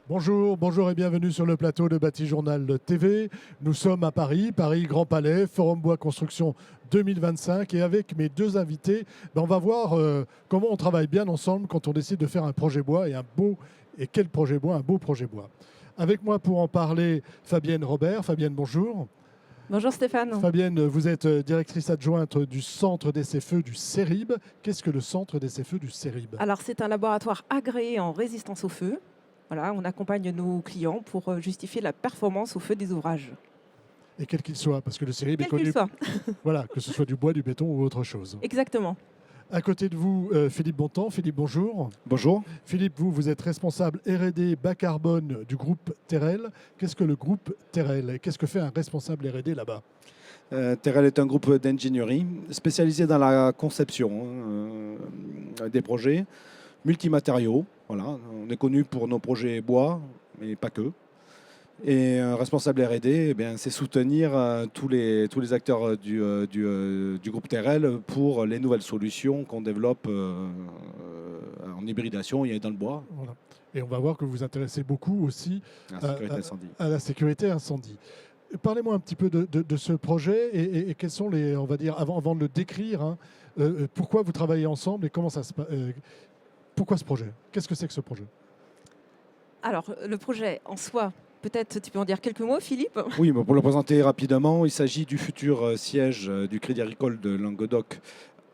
Bonjour, bonjour et bienvenue sur le plateau de Bâti Journal TV. Nous sommes à Paris, Paris Grand Palais, Forum Bois Construction 2025. Et avec mes deux invités, on va voir comment on travaille bien ensemble quand on décide de faire un projet bois et quel projet bois, un beau projet bois. Avec moi pour en parler, Fabienne Robert. Fabienne, bonjour. Bonjour Stéphane. Fabienne, vous êtes directrice adjointe du Centre d'essais feux du CERIB. Qu'est-ce que le Centre d'essais feux du CERIB? Alors c'est un laboratoire agréé en résistance au feu. Voilà, on accompagne nos clients pour justifier la performance au feu des ouvrages. Et quel qu'il soit, parce que le CERIB est Quel connu. qu'il soit. Voilà, que ce soit du bois, du béton ou autre chose. Exactement. À côté de vous, Philippe Bontemps. Philippe, bonjour. Bonjour. Philippe, vous êtes responsable R&D bas carbone du groupe Terrel. Qu'est-ce que le groupe Terrel et qu'est-ce que fait un responsable R&D là-bas? Terrel est un groupe d'ingénierie spécialisé dans la conception des projets multimatériaux. Voilà. On est connu pour nos projets bois, mais pas que. Et un responsable R&D, c'est soutenir tous les acteurs du groupe Terrel pour les nouvelles solutions qu'on développe en hybridation et dans le bois. Voilà. Et on va voir que vous vous intéressez beaucoup aussi à la sécurité incendie. Parlez-moi un petit peu de ce projet et quels sont les, on va dire, avant de le décrire, pourquoi vous travaillez ensemble et comment ça se passe. Pourquoi ce projet? Qu'est-ce que c'est que ce projet? Alors le projet en soi, peut-être tu peux en dire quelques mots Philippe? Oui, pour le présenter rapidement, il s'agit du futur siège du Crédit Agricole de Languedoc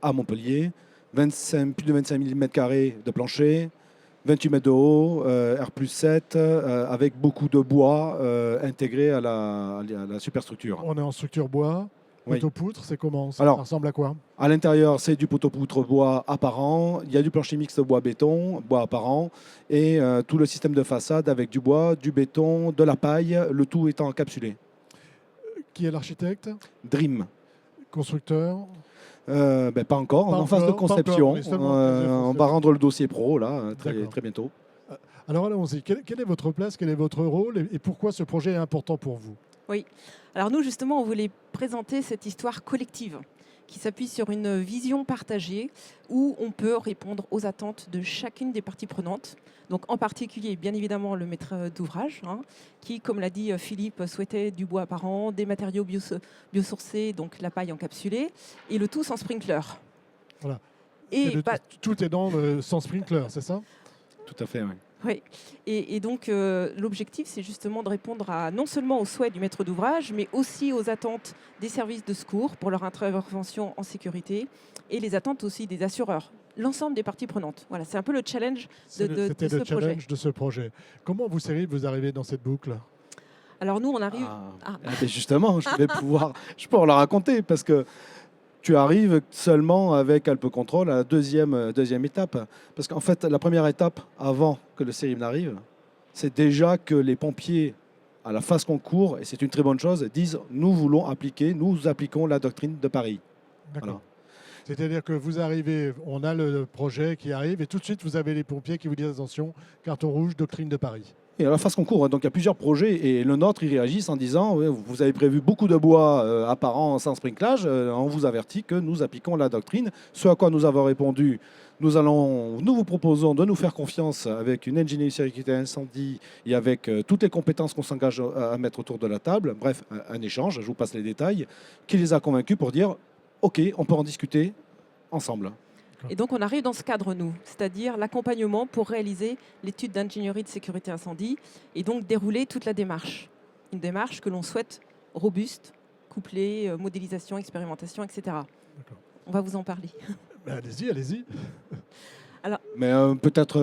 à Montpellier. Plus de 25 000 m² de plancher, 28 mètres de haut, R+7, avec beaucoup de bois intégré à la superstructure. On est en structure bois. Oui. Poteau-poutre, c'est comment? Ça Alors, ressemble à quoi? À l'intérieur, c'est du poteau-poutre bois apparent. Il y a du plancher mixte bois-béton, bois apparent. Et tout le système de façade avec du bois, du béton, de la paille, le tout étant encapsulé. Qui est l'architecte? Dream. Constructeur? Pas encore, en phase de conception. On va rendre le dossier pro là, très bientôt. Alors allons-y, quelle est votre place, quel est votre rôle et pourquoi ce projet est important pour vous? Oui. Alors nous justement, on voulait présenter cette histoire collective qui s'appuie sur une vision partagée où on peut répondre aux attentes de chacune des parties prenantes. Donc en particulier, bien évidemment, le maître d'ouvrage, qui, comme l'a dit Philippe, souhaitait du bois apparent, des matériaux biosourcés, donc la paille encapsulée, et le tout sans sprinkler. Voilà. Et tout est dans le sans sprinkler, c'est ça? Tout à fait, oui. Oui, et donc l'objectif, c'est justement de répondre non seulement aux souhaits du maître d'ouvrage, mais aussi aux attentes des services de secours pour leur intervention en sécurité et les attentes aussi des assureurs, l'ensemble des parties prenantes. Voilà, c'est un peu le challenge de ce projet. C'était le challenge de ce projet. Comment vous, CERIB, vous arrivez dans cette boucle? Alors nous, on arrive... Justement, je vais pouvoir le raconter parce que tu arrives seulement avec Alpe Control à la deuxième étape. Parce qu'en fait, la première étape, avant que le CERIB n'arrive, c'est déjà que les pompiers, à la phase concours, et c'est une très bonne chose, disent « nous appliquons la doctrine de Paris ». D'accord. Voilà. C'est-à-dire que vous arrivez, on a le projet qui arrive, et tout de suite, vous avez les pompiers qui vous disent « attention, carton rouge, doctrine de Paris ». Et à la phase concours, donc il y a plusieurs projets et le nôtre, ils réagissent en disant vous avez prévu beaucoup de bois apparent sans sprinklage, on vous avertit que nous appliquons la doctrine. Ce à quoi nous avons répondu, nous vous proposons de nous faire confiance avec une ingénierie sécurité incendie et avec toutes les compétences qu'on s'engage à mettre autour de la table. Bref, un échange, je vous passe les détails, qui les a convaincus pour dire ok, on peut en discuter ensemble. Et donc on arrive dans ce cadre, nous, c'est-à-dire l'accompagnement pour réaliser l'étude d'ingénierie de sécurité incendie et donc dérouler toute la démarche. Une démarche que l'on souhaite robuste, couplée, modélisation, expérimentation, etc. On va vous en parler. Allez-y. Alors, mais peut-être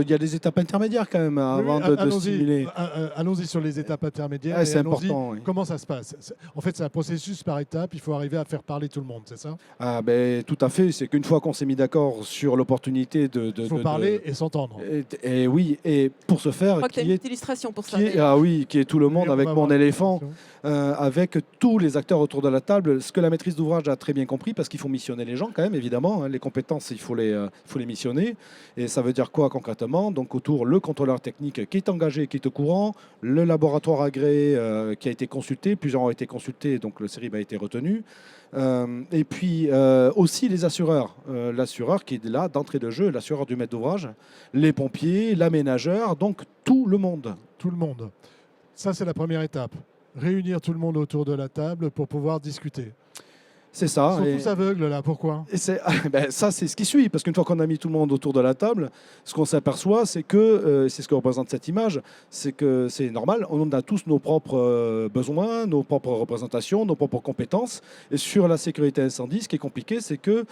il y a des étapes intermédiaires quand même avant de simuler. Allons-y sur les étapes intermédiaires. C'est important. Oui. Comment ça se passe? En fait, c'est un processus par étapes. Il faut arriver à faire parler tout le monde, c'est ça? Tout à fait. C'est qu'une fois qu'on s'est mis d'accord sur l'opportunité il faut parler et s'entendre. Et oui, et pour ce faire, je crois que tu as une petite illustration pour ça. Qui est tout le monde avec mon éléphant, avec tous les acteurs autour de la table. Ce que la maîtrise d'ouvrage a très bien compris, parce qu'il faut missionner les gens quand même, évidemment. Les compétences, il faut les missionner. pompiers. Et ça veut dire quoi concrètement? Donc autour, le contrôleur technique qui est engagé, qui est au courant, le laboratoire agréé qui a été consulté, plusieurs ont été consultés, donc le CERIB a été retenu. Et puis aussi les assureurs. L'assureur qui est là d'entrée de jeu, l'assureur du maître d'ouvrage, les pompiers, l'aménageur, donc tout le monde. Tout le monde. Ça, c'est la première étape. Réunir tout le monde autour de la table pour pouvoir discuter. C'est ça. Ils sont tous aveugles là, pourquoi? Et ça, c'est ce qui suit, parce qu'une fois qu'on a mis tout le monde autour de la table, ce qu'on s'aperçoit, c'est que, c'est ce que représente cette image, c'est que c'est normal, on a tous nos propres besoins, nos propres représentations, nos propres compétences. Et sur la sécurité incendie, ce qui est compliqué, c'est que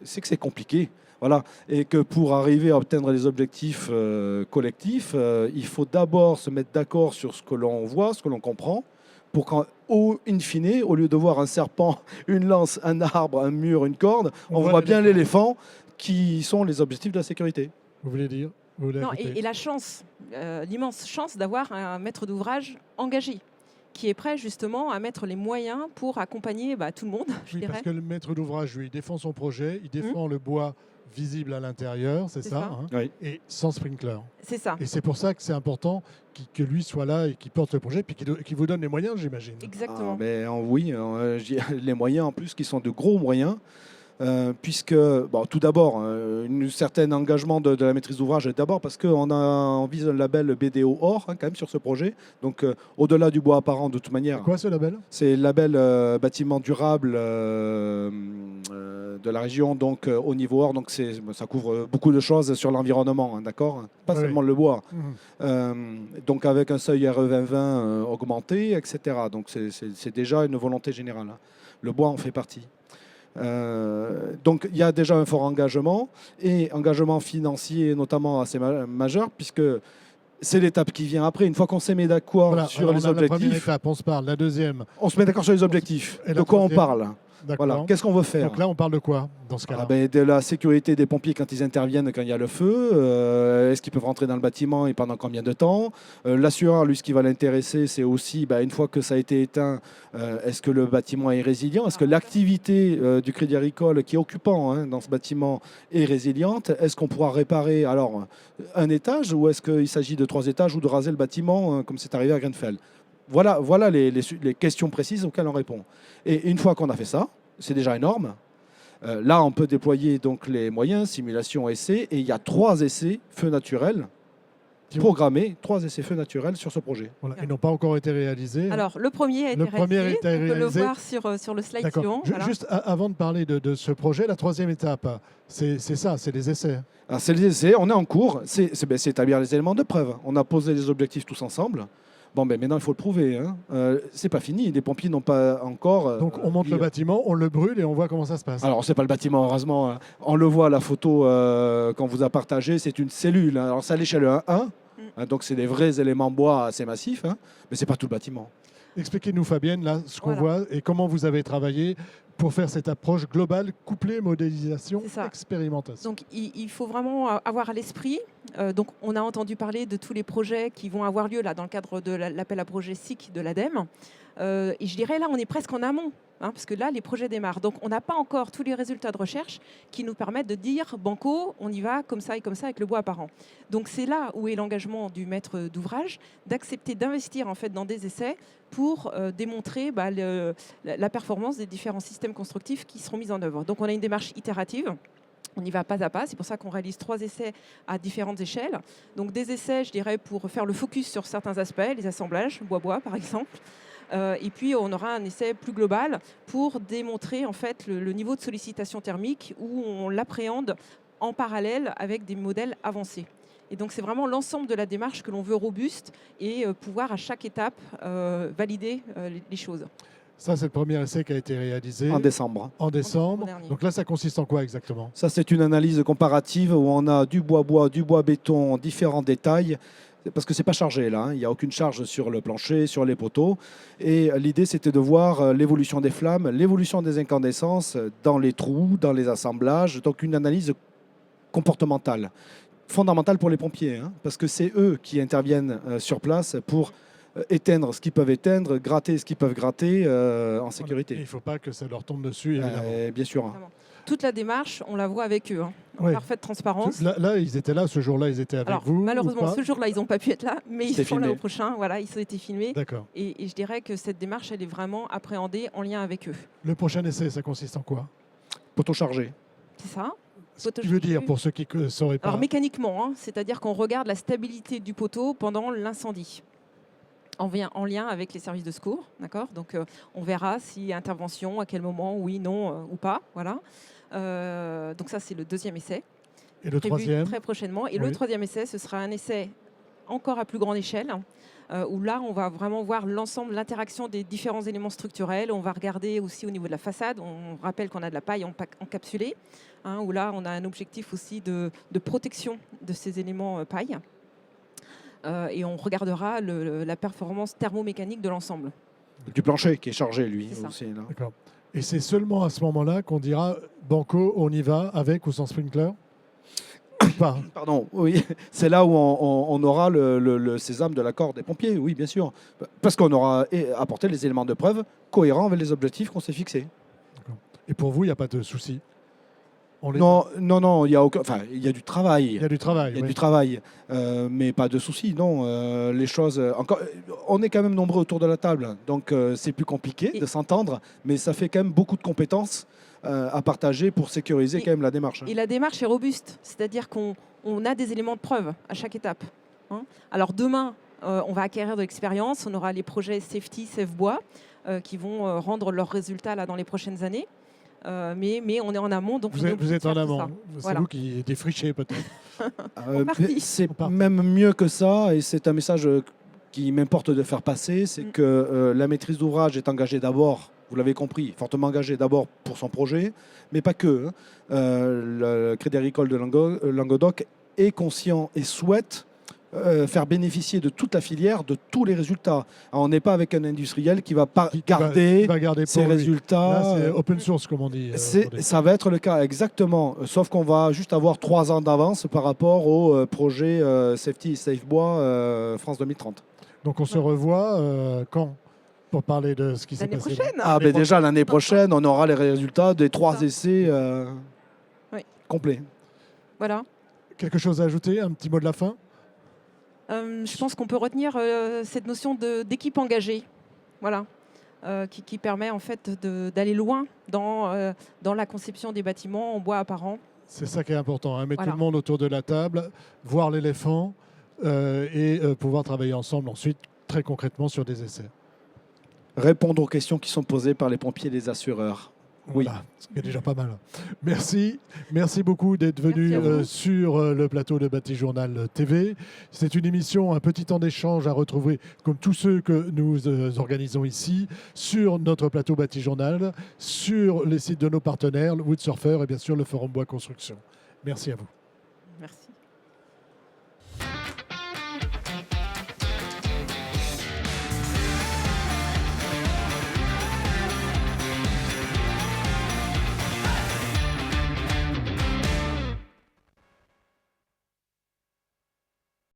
c'est compliqué. Voilà. Et que pour arriver à atteindre les objectifs collectifs, il faut d'abord se mettre d'accord sur ce que l'on voit, ce que l'on comprend, pour in fine, au lieu de voir un serpent, une lance, un arbre, un mur, une corde, on voit bien l'éléphant qui sont les objectifs de la sécurité. Vous voulez dire? Vous voulez Non, ajouter? et la chance, l'immense chance d'avoir un maître d'ouvrage engagé, qui est prêt justement à mettre les moyens pour accompagner tout le monde, je Oui, dirais. parce que le maître d'ouvrage, lui, il défend son projet, il défend le bois visible à l'intérieur, c'est C'est ça, ça. hein, Oui. et sans sprinkler. C'est ça, Et c'est pour ça que c'est important que lui soit là et qu'il porte le projet, puis qu'il vous donne les moyens, j'imagine. exactement. Oui, les moyens en plus qui sont de gros moyens. Puisque, tout d'abord, un certain engagement de la maîtrise d'ouvrage, d'abord parce qu'on vise un label BDO Or quand même sur ce projet. Donc, au-delà du bois apparent, de toute manière, C'est quoi ce label? c'est le label bâtiment durable de la région, donc au niveau Or. Donc, ça couvre beaucoup de choses sur l'environnement, hein, d'accord? Pas Oui. seulement le bois. Mhm. Donc, avec un seuil RE 2020 augmenté, etc. Donc, c'est déjà une volonté générale, hein. Le bois en fait partie. Donc il y a déjà un fort engagement et engagement financier notamment assez majeur puisque c'est l'étape qui vient après. Une fois qu'on s'est mis d'accord Voilà, sur alors les on a la première objectifs, étape, on se parle. La deuxième, on se met d'accord sur les objectifs. Et la De quoi on troisième? parle? d'accord. Voilà. Qu'est-ce qu'on veut faire? Donc là, on parle de quoi dans ce cas-là? De la sécurité des pompiers quand ils interviennent, quand il y a le feu. Est-ce qu'ils peuvent rentrer dans le bâtiment et pendant combien de temps? L'assureur, lui, ce qui va l'intéresser, c'est aussi, une fois que ça a été éteint, est-ce que le bâtiment est résilient? Est-ce que l'activité du Crédit Agricole qui est occupant, hein, dans ce bâtiment est résiliente? Est-ce qu'on pourra réparer un étage ou est-ce qu'il s'agit de 3 étages ou de raser le bâtiment comme c'est arrivé à Grenfell? Voilà les questions précises auxquelles on répond. Et une fois qu'on a fait ça, c'est déjà énorme. Là, on peut déployer donc les moyens, simulation, essais, et il y a 3 essais feux naturels programmés, 3 essais feux naturels sur ce projet. Voilà, ils n'ont pas encore été réalisés. Alors, le premier a été Le premier a réalisé, été on peut le réalisé. voir sur le slide D'accord. suivant. Voilà. Juste avant de parler de ce projet, la troisième étape, c'est ça, c'est les essais. Alors, c'est les essais, on est en cours, c'est établir les éléments de preuve. On a posé les objectifs tous ensemble. Maintenant, il faut le prouver, hein. C'est pas fini, les pompiers n'ont pas encore... Donc on monte le bâtiment, on le brûle et on voit comment ça se passe. Alors, c'est pas le bâtiment, heureusement, hein. On le voit, la photo qu'on vous a partagée, c'est une cellule, hein. Alors, c'est à l'échelle 1, hein, donc c'est des vrais éléments bois assez massifs, hein, mais c'est pas tout le bâtiment. Expliquez-nous, Fabienne, là, ce qu'on Voilà. voit et comment vous avez travaillé pour faire cette approche globale, couplée modélisation, C'est ça. expérimentation. Donc il faut vraiment avoir à l'esprit. Donc on a entendu parler de tous les projets qui vont avoir lieu là dans le cadre de l'appel à projet SIC de l'ADEME. Et je dirais là on est presque en amont, hein, parce que là les projets démarrent. Donc on n'a pas encore tous les résultats de recherche qui nous permettent de dire banco, on y va comme ça et comme ça avec le bois apparent. Donc c'est là où est l'engagement du maître d'ouvrage d'accepter d'investir en fait dans des essais pour démontrer la performance des différents systèmes constructifs qui seront mis en œuvre. Donc on a une démarche itérative. On y va pas à pas, c'est pour ça qu'on réalise 3 essais à différentes échelles. Donc des essais, je dirais, pour faire le focus sur certains aspects, les assemblages, bois-bois par exemple. Et puis on aura un essai plus global pour démontrer en fait le niveau de sollicitation thermique où on l'appréhende en parallèle avec des modèles avancés. Et donc c'est vraiment l'ensemble de la démarche que l'on veut robuste et pouvoir à chaque étape valider les choses. Ça, c'est le premier essai qui a été réalisé En décembre. en décembre. dernier. Donc là, ça consiste en quoi exactement? Ça, c'est une analyse comparative où on a du bois-bois, du bois-béton en différents détails. Parce que c'est pas chargé là, hein. Il n'y a aucune charge sur le plancher, sur les poteaux. Et l'idée c'était de voir l'évolution des flammes, l'évolution des incandescences dans les trous, dans les assemblages. Donc une analyse comportementale, fondamentale pour les pompiers, hein, parce que c'est eux qui interviennent sur place pour éteindre ce qu'ils peuvent éteindre, gratter ce qu'ils peuvent gratter en sécurité. Il ne faut pas que ça leur tombe dessus, évidemment. Bien sûr. Vraiment. Toute la démarche, on la voit avec eux, en Ouais. parfaite transparence. Là, ils étaient là, ce jour-là, ils étaient avec Alors, vous. ou malheureusement, pas ce jour-là, ils n'ont pas pu être là, mais ils C'était seront là filmé. au prochain. Voilà, ils ont été filmés. D'accord. Et je dirais que cette démarche, elle est vraiment appréhendée en lien avec eux. Le prochain essai, ça consiste en quoi? Poteau chargé. C'est ça. Ce qui veut dire, pour ceux qui ne sauraient pas. Alors mécaniquement, c'est-à-dire qu'on regarde la stabilité du poteau pendant l'incendie. En lien avec les services de secours, d'accord. Donc on verra s'il y a intervention, à quel moment, oui, non ou pas, voilà. Donc ça c'est le deuxième essai. Et le Prévu troisième? très prochainement. Et Oui. le troisième essai, ce sera un essai encore à plus grande échelle, où là on va vraiment voir l'ensemble, l'interaction des différents éléments structurels. On va regarder aussi au niveau de la façade. On rappelle qu'on a de la paille encapsulée, où là on a un objectif aussi de protection de ces éléments paille. Et on regardera la performance thermomécanique de l'ensemble. Du plancher qui est chargé, lui. C'est ça. Aussi, là. D'accord. Et c'est seulement à ce moment-là qu'on dira Banco, on y va, avec ou sans sprinkler? Ou pas? Pardon, oui. C'est là où on aura le sésame de l'accord des pompiers, oui, bien sûr. Parce qu'on aura apporté les éléments de preuve cohérents avec les objectifs qu'on s'est fixés. Et pour vous, il n'y a pas de souci? Non, il y a aucun. Enfin, il y a du travail. Il y a du travail. Il y a oui. du travail, mais pas de soucis, non. Les choses, encore, on est quand même nombreux autour de la table, donc c'est plus compliqué de s'entendre, mais ça fait quand même beaucoup de compétences à partager pour sécuriser quand même la démarche. Et la démarche est robuste, c'est-à-dire qu'on a des éléments de preuve à chaque étape. Alors demain, on va acquérir de l'expérience, on aura les projets Safety, Safe Bois, qui vont rendre leurs résultats là, dans les prochaines années. Mais on est en amont, donc Vous êtes en amont. C'est Voilà. vous qui défrichez peut-être. C'est même mieux que ça, et c'est un message qui m'importe de faire passer, c'est que la maîtrise d'ouvrage est engagée d'abord, vous l'avez compris, fortement engagée d'abord pour son projet, mais pas que. Le Crédit Agricole de Languedoc est conscient et souhaite faire bénéficier de toute la filière de tous les résultats. Alors, on n'est pas avec un industriel qui va pas garder ses pour lui. résultats. Là, c'est open source, comme on dit. Ça va être le cas, exactement. Sauf qu'on va juste avoir 3 ans d'avance par rapport au projet Safety Safe Bois France 2030. Donc on se revoit quand? Pour parler de ce qui s'est L'année passé. prochaine. Déjà l'année prochaine, on aura les résultats des 3 essais complets. Voilà. Quelque chose à ajouter? Un petit mot de la fin? Je pense qu'on peut retenir cette notion d'équipe engagée, voilà, qui permet en fait d'aller loin dans la conception des bâtiments en bois apparent. C'est ça qui est important, hein. Mettre Voilà. tout le monde autour de la table, voir l'éléphant et pouvoir travailler ensemble ensuite très concrètement sur des essais. Répondre aux questions qui sont posées par les pompiers et les assureurs. Oui. Voilà, ce qui est déjà pas mal. Merci beaucoup d'être venu Merci à vous. sur le plateau de Bâti-Journal TV. C'est une émission, un petit temps d'échange à retrouver, comme tous ceux que nous organisons ici, sur notre plateau Bâti-Journal, sur les sites de nos partenaires, le Woodsurfer et bien sûr le Forum Bois Construction. Merci à vous. Merci.